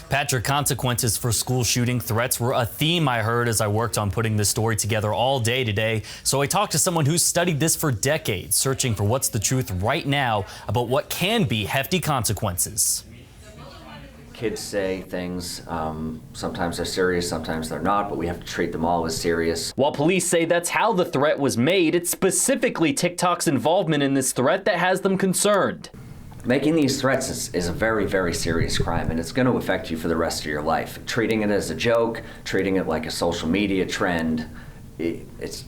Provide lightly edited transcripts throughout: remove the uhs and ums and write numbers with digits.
Patrick, consequences for school shooting threats were a theme I heard as I worked on putting this story together all day today. So I talked to someone who's studied this for decades, searching for what's the truth right now about what can be hefty consequences. Kids say things, sometimes they're serious, sometimes they're not, but we have to treat them all as serious. While police say that's how the threat was made, it's specifically TikTok's involvement in this threat that has them concerned. Making these threats is a very, very serious crime, and it's going to affect you for the rest of your life. Treating it as a joke, treating it like a social media trend, it's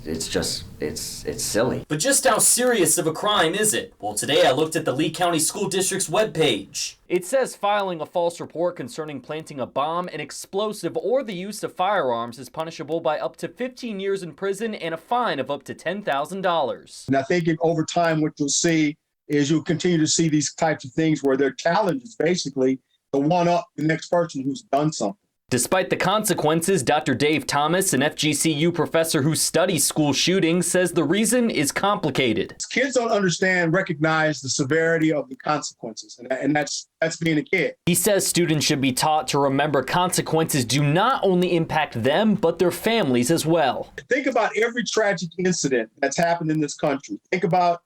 silly. But just how serious of a crime is it? Well, today I looked at the Lee County School District's webpage. It says filing a false report concerning planting a bomb, an explosive, or the use of firearms is punishable by up to 15 years in prison and a fine of up to $10,000. And I think over time what you'll see is you'll continue to see these types of things where their challenge is basically to one-up the next person who's done something. Despite the consequences, Dr. Dave Thomas, an FGCU professor who studies school shootings, says the reason is complicated. Kids don't recognize the severity of the consequences, and that's being a kid. He says students should be taught to remember consequences do not only impact them, but their families as well. Think about every tragic incident that's happened in this country. Think about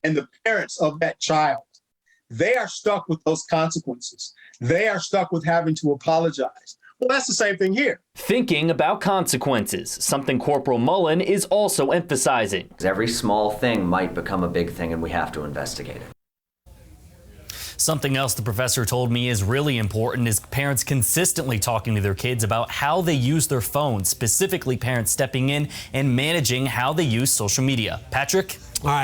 and the parents of that child. They are stuck with those consequences. They are stuck with having to apologize. Well, that's the same thing here. Thinking about consequences, something Corporal Mullen is also emphasizing. Every small thing might become a big thing, and we have to investigate it. Something else the professor told me is really important is parents consistently talking to their kids about how they use their phones, specifically parents stepping in and managing how they use social media. Patrick? All right.